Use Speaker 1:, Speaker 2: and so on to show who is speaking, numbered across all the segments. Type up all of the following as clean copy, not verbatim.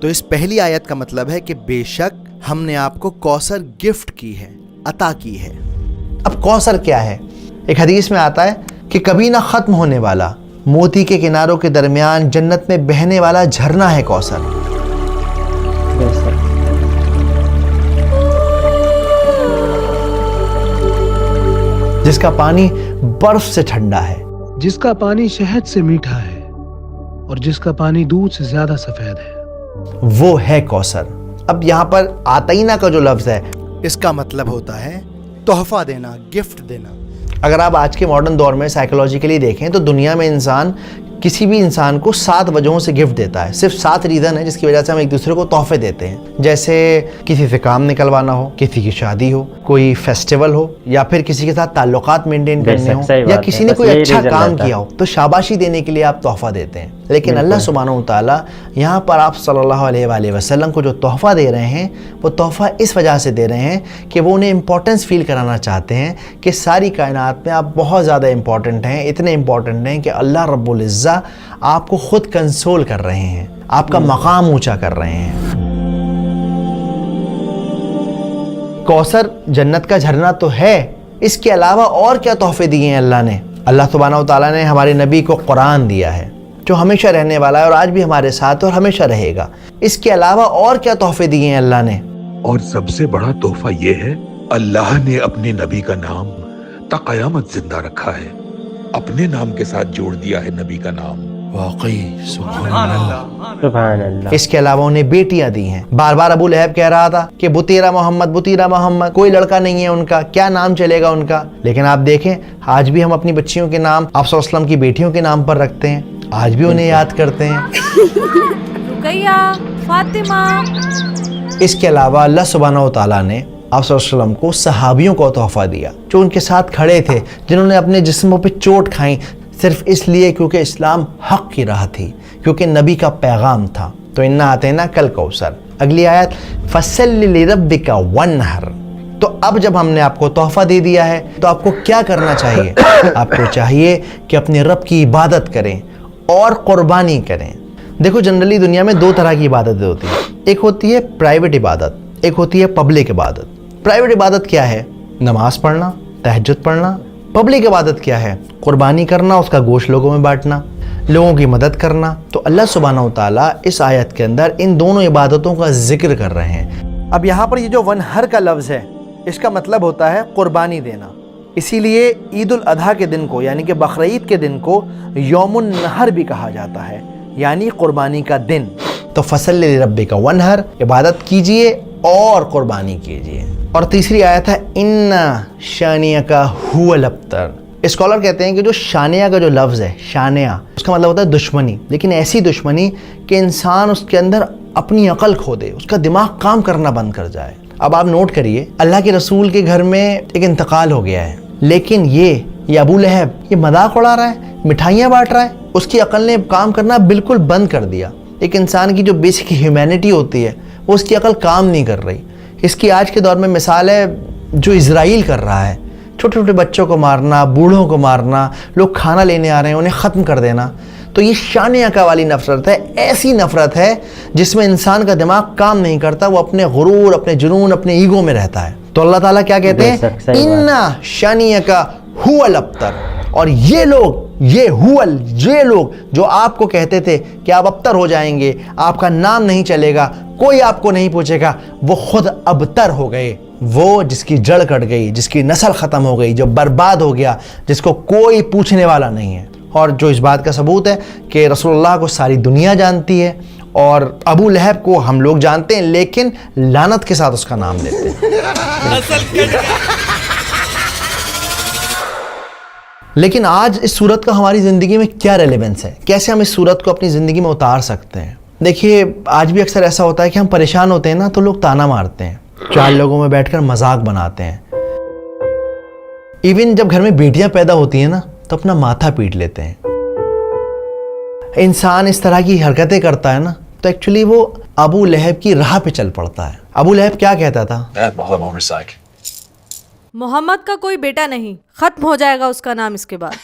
Speaker 1: تو اس پہلی آیت کا مطلب ہے کہ بے شک ہم نے آپ کو کوثر گفٹ کی ہے، عطا کی ہے۔ اب کوثر کیا ہے؟ ایک حدیث میں آتا ہے کہ کبھی نہ ختم ہونے والا موتی کے کناروں کے درمیان جنت میں بہنے والا جھرنا ہے کوثر۔ جس کا پانی برف سے ٹھنڈا ہے،
Speaker 2: جس کا پانی شہد سے میٹھا ہے اور جس کا پانی دودھ سے زیادہ سفید ہے،
Speaker 1: وہ ہے کوثر۔ اب یہاں پر آتینا کا جو لفظ ہے اس کا مطلب ہوتا ہے تحفہ دینا، گفٹ دینا۔ اگر آپ آج کے ماڈرن دور میں سائیکولوجیکلی دیکھیں تو دنیا میں انسان کسی بھی انسان کو 7 وجہوں سے گفٹ دیتا ہے۔ صرف 7 ریزن ہے جس کی وجہ سے ہم ایک دوسرے کو تحفے دیتے ہیں، جیسے کسی سے کام نکلوانا ہو، کسی کی شادی ہو، کوئی فیسٹیول ہو، یا پھر کسی کے ساتھ تعلقات مینٹین کرنے ہو، یا کسی نے کوئی اچھا کام کیا ہو تو شاباشی دینے کے لیے آپ تحفہ دیتے ہیں۔ لیکن اللہ سبحانہ و تعالیٰ یہاں پر آپ صلی اللہ علیہ وآلہ وسلم کو جو تحفہ دے رہے ہیں وہ تحفہ اس وجہ سے دے رہے ہیں کہ وہ انہیں امپورٹنس فیل کرانا چاہتے ہیں کہ ساری کائنات میں آپ بہت زیادہ امپورٹنٹ ہیں، اتنے امپورٹنٹ ہیں کہ اللہ رب العزہ آپ کو خود کنسول کر رہے ہیں، آپ کا مقام اونچا کر رہے ہیں۔ کوثر جنت کا جھرنا تو ہے، اس کے علاوہ اور کیا تحفے دیے ہیں اللہ نے؟ اللہ سبحانہ و تعالیٰ نے ہمارے نبی کو قرآن دیا ہے جو ہمیشہ رہنے والا ہے اور آج بھی ہمارے ساتھ اور ہمیشہ رہے گا۔ اس کے علاوہ اور کیا تحفے دیے ہیں اللہ نے؟
Speaker 3: اور سب سے بڑا تحفہ یہ ہے اللہ نے اپنے نبی کا نام تا قیامت زندہ رکھا ہے، اپنے نام کے ساتھ جوڑ دیا ہے نبی کا نام۔
Speaker 1: واقعی سبحان اللہ۔
Speaker 4: سبحان اللہ۔
Speaker 1: اس کے علاوہ انہیں بیٹیاں دی ہیں۔ بار بار ابو لہب کہہ رہا تھا کہ بطیرہ محمد، بطیرہ محمد، کوئی لڑکا نہیں ہے ان کا، کیا نام چلے گا ان کا؟ لیکن آپ دیکھیں آج بھی ہم اپنی بچیوں کے نام آپ صلی اللہ علیہ وسلم کی بیٹیوں کے نام پر رکھتے ہیں، آج بھی انہیں یاد کرتے ہیں۔
Speaker 5: رقیہ، فاطمہ۔
Speaker 1: اس کے علاوہ اللہ سبحانہ و تعالیٰ نے آپ صلی اللہ علیہ وسلم کو صحابیوں کو تحفہ دیا جو ان کے ساتھ کھڑے تھے، جنہوں نے اپنے جسموں پہ چوٹ کھائیں صرف اس لیے کیونکہ اسلام حق کی راہ تھی، کیونکہ نبی کا پیغام تھا۔ تو انا آتینا کل کوثر۔ اگلی آیت فصلی لربک وانحر۔ تو اب جب ہم نے آپ کو تحفہ دے دیا ہے تو آپ کو کیا کرنا چاہیے؟ آپ کو چاہیے کہ اپنے رب کی عبادت کریں اور قربانی کریں۔ دیکھو جنرلی دنیا میں 2 طرح کی عبادتیں ہوتی ہیں، ایک ہوتی ہے پرائیویٹ عبادت، ایک ہوتی ہے پبلک عبادت۔ پرائیویٹ عبادت کیا ہے؟ نماز پڑھنا، تہجد پڑھنا۔ پبلک عبادت کیا ہے؟ قربانی کرنا، اس کا گوشت لوگوں میں بانٹنا، لوگوں کی مدد کرنا۔ تو اللہ سبحانہ و تعالیٰ اس آیت کے اندر ان دونوں عبادتوں کا ذکر کر رہے ہیں۔ اب یہاں پر یہ جو ونہر کا لفظ ہے اس کا مطلب ہوتا ہے قربانی دینا، اسی لیے عید الاضحیٰ کے دن کو یعنی کہ بقرعید کے دن کو یوم النحر بھی کہا جاتا ہے، یعنی قربانی کا دن۔ تو فصلی لربک وانحر، عبادت کیجئے اور قربانی کیجئے۔ اور تیسری آیت ہے ان شانیک هو الابتر۔ اسکالر کہتے ہیں کہ جو شانیہ کا جو لفظ ہے، شانیہ اس کا مطلب ہوتا ہے دشمنی، لیکن ایسی دشمنی کہ انسان اس کے اندر اپنی عقل کھو دے، اس کا دماغ کام کرنا بند کر جائے۔ اب آپ نوٹ کریے اللہ کے رسول کے گھر میں ایک انتقال ہو گیا ہے، لیکن یہ ابو لہب یہ مذاق اڑا رہا ہے، مٹھائیاں بانٹ رہا ہے، اس کی عقل نے کام کرنا بالکل بند کر دیا۔ ایک انسان کی جو بیسک ہیومینٹی ہوتی ہے وہ اس کی عقل کام نہیں کر رہی۔ اس کی آج کے دور میں مثال ہے جو اسرائیل کر رہا ہے، چھوٹے چھوٹے بچوں کو مارنا، بوڑھوں کو مارنا، لوگ کھانا لینے آ رہے ہیں انہیں ختم کر دینا۔ تو یہ شان یکا والی نفرت ہے، ایسی نفرت ہے جس میں انسان کا دماغ کام نہیں کرتا، وہ اپنے غرور، اپنے جنون، اپنے ایگو میں رہتا ہے۔ تو اللہ تعالیٰ کیا کہتے ہیں؟ اِنَّا شَانِئَكَ هُوَ الْأَبْتَرُ۔ اور یہ لوگ جو آپ کو کہتے تھے کہ آپ ابتر ہو جائیں گے، آپ کا نام نہیں چلے گا، کوئی آپ کو نہیں پوچھے گا، وہ خود ابتر ہو گئے۔ وہ جس کی جڑ کٹ گئی، جس کی نسل ختم ہو گئی، جو برباد ہو گیا، جس کو کوئی پوچھنے والا نہیں ہے۔ اور جو اس بات کا ثبوت ہے کہ رسول اللہ کو ساری دنیا جانتی ہے اور ابو لہب کو ہم لوگ جانتے ہیں، لیکن لعنت کے ساتھ اس کا نام لیتے ہیں۔ لیکن آج اس صورت کا ہماری زندگی میں کیا ریلیونس ہے؟ کیسے ہم اس صورت کو اپنی زندگی میں اتار سکتے ہیں؟ دیکھیے آج بھی اکثر ایسا ہوتا ہے کہ ہم پریشان ہوتے ہیں نا تو لوگ تانا مارتے ہیں، 4 لوگوں میں بیٹھ کر مذاق بناتے ہیں۔ ایون جب گھر میں بیٹیاں پیدا ہوتی ہیں نا تو اپنا ماتھا پیٹ لیتے ہیں۔ انسان اس طرح کی حرکتیں کرتا ہے نا تو ایکچولی وہ ابو لہب کی راہ پہ چل پڑتا ہے۔ ابو لہب کیا کہتا تھا؟
Speaker 5: محمد کا کوئی بیٹا نہیں، ختم ہو جائے گا اس کا نام اس کے بعد۔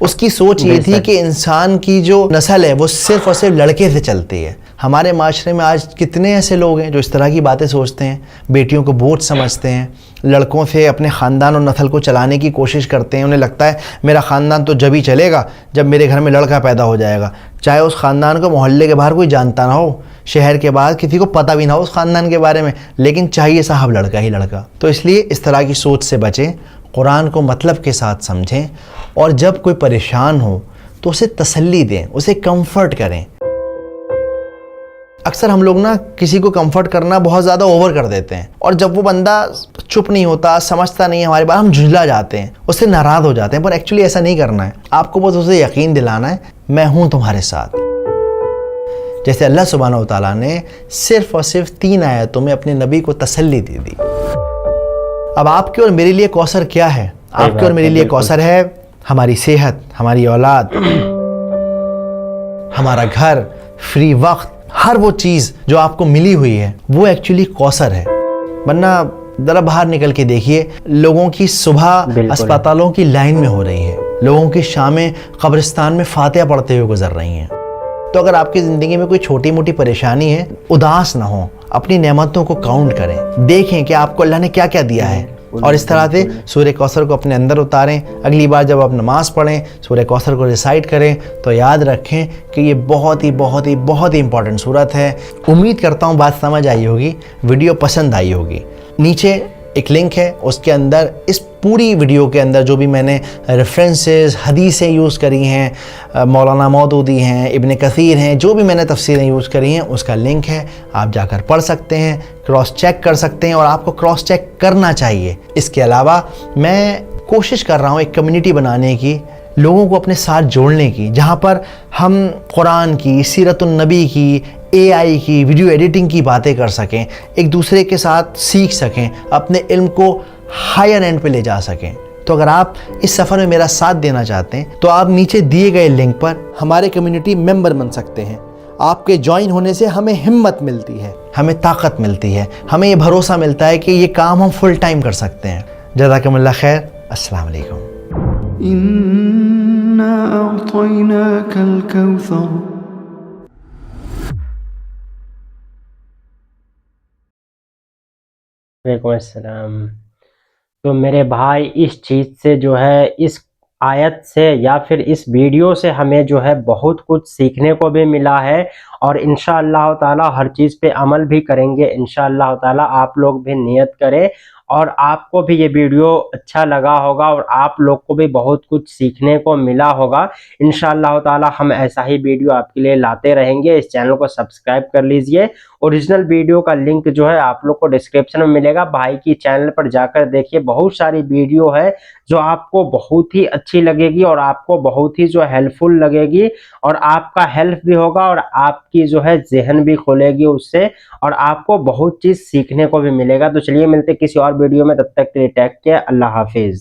Speaker 1: اس کی سوچ یہ تھی کہ انسان کی جو نسل ہے وہ صرف اور صرف لڑکے سے چلتی ہے، ہمارے معاشرے میں آج کتنے ایسے لوگ ہیں جو اس طرح کی باتیں سوچتے ہیں، بیٹیوں کو بوجھ سمجھتے ہیں، لڑکوں سے اپنے خاندان اور نسل کو چلانے کی کوشش کرتے ہیں. انہیں لگتا ہے میرا خاندان تو جب ہی چلے گا جب میرے گھر میں لڑکا پیدا ہو جائے گا، چاہے اس خاندان کو محلے کے باہر کوئی جانتا نہ ہو، شہر کے باہر کسی کو پتہ بھی نہ ہو اس خاندان کے بارے میں، لیکن چاہیے صاحب لڑکا ہی لڑکا. تو اس لیے اس طرح کی سوچ سے بچیں، قرآن کو مطلب کے ساتھ سمجھیں، اور جب کوئی پریشان ہو تو اسے تسلی دیں، اسے کمفرٹ کریں. اکثر ہم لوگ نا کسی کو کمفرٹ کرنا بہت زیادہ اوور کر دیتے ہیں، اور جب وہ بندہ چپ نہیں ہوتا، سمجھتا نہیں ہے ہماری بات، ہم جھنجلا جاتے ہیں، اس سے ناراض ہو جاتے ہیں. پر ایکچولی ایسا نہیں کرنا ہے. آپ کو بس اسے یقین دلانا ہے میں ہوں تمہارے ساتھ. جیسے اللہ سبحانہ و تعالیٰ نے صرف اور صرف 3 آیتوں میں اپنے نبی کو تسلی دے دی. اب آپ کے اور میرے لیے کوثر کیا ہے؟ آپ کے اور میرے لیے کوثر ہے ہماری صحت، ہماری اولاد، ہمارا گھر، فری وقت، ہر وہ چیز جو آپ کو ملی ہوئی ہے وہ ایکچولی کوثر ہے. ورنہ ذرا باہر نکل کے دیکھیے، لوگوں کی صبح اسپتالوں کی لائن میں ہو رہی ہے، لوگوں کی شامیں قبرستان میں فاتحہ پڑھتے ہوئے گزر رہی ہیں. تو اگر آپ کی زندگی میں کوئی چھوٹی موٹی پریشانی ہے، اداس نہ ہوں، اپنی نعمتوں کو کاؤنٹ کریں، دیکھیں کہ آپ کو اللہ نے کیا کیا دیا ہے، اور اس طرح سے سورہ کوثر کو اپنے اندر اتاریں. اگلی بار جب آپ نماز پڑھیں سورہ کوثر کو ریسائٹ کریں تو یاد رکھیں کہ یہ بہت ہی امپورٹنٹ سورت ہے. امید کرتا ہوں بات سمجھ آئی ہوگی، ویڈیو پسند آئی ہوگی. نیچے ایک لنک ہے، اس کے اندر اس پوری ویڈیو کے اندر جو بھی میں نے ریفرنسز، حدیثیں یوز کری ہیں، مولانا مودودی ہیں، ابن کثیر ہیں، جو بھی میں نے تفسیریں یوز کری ہیں اس کا لنک ہے. آپ جا کر پڑھ سکتے ہیں، کراس چیک کر سکتے ہیں، اور آپ کو کراس چیک کرنا چاہیے. اس کے علاوہ میں کوشش کر رہا ہوں ایک کمیونٹی بنانے کی، لوگوں کو اپنے ساتھ جوڑنے کی، جہاں پر ہم قرآن کی، سیرت النبی کی، AI کی، ویڈیو ایڈیٹنگ کی باتیں کر سکیں، ایک دوسرے کے ساتھ سیکھ سکیں، اپنے علم کو ہائر اینڈ پہ لے جا سکیں. تو اگر آپ اس سفر میں میرا ساتھ دینا چاہتے ہیں تو آپ نیچے دیے گئے لنک پر ہمارے کمیونٹی ممبر بن سکتے ہیں. آپ کے جوائن ہونے سے ہمیں ہمت ملتی ہے، ہمیں طاقت ملتی ہے، ہمیں یہ بھروسہ ملتا ہے کہ یہ کام ہم فل ٹائم کر سکتے ہیں. جزاکم اللہ خیر. السلام علیکم.
Speaker 6: إنا أعطيناك الكوثر.
Speaker 4: وعلیکم السلام. تو میرے بھائی اس چیز سے جو ہے، اس آیت سے یا پھر اس ویڈیو سے ہمیں جو ہے بہت کچھ سیکھنے کو بھی ملا ہے، اور انشاءاللہ تعالی ہر چیز پہ عمل بھی کریں گے. انشاءاللہ تعالی آپ لوگ بھی نیت کریں، اور آپ کو بھی یہ ویڈیو اچھا لگا ہوگا، اور آپ لوگ کو بھی بہت کچھ سیکھنے کو ملا ہوگا. انشاءاللہ تعالی ہم ایسا ہی ویڈیو آپ کے لیے لاتے رہیں گے. اس چینل کو سبسکرائب کر لیجئے. اوریجنل ویڈیو کا لنک جو ہے آپ لوگ کو ڈسکرپشن میں ملے گا. بھائی کی چینل پر جا کر دیکھیے، بہت ساری ویڈیو ہے جو آپ کو بہت ہی اچھی لگے گی، اور آپ کو بہت ہی جو ہیلپ فل لگے گی، اور آپ کا ہیلپ بھی ہوگا، اور آپ کی جو ہے ذہن بھی کھلے گی اس سے، اور آپ کو بہت چیز سیکھنے کو بھی ملے گا. تو چلیے ملتے کسی اور ویڈیو میں، تب تک کے لیے ٹیک کیئر. اللہ حافظ.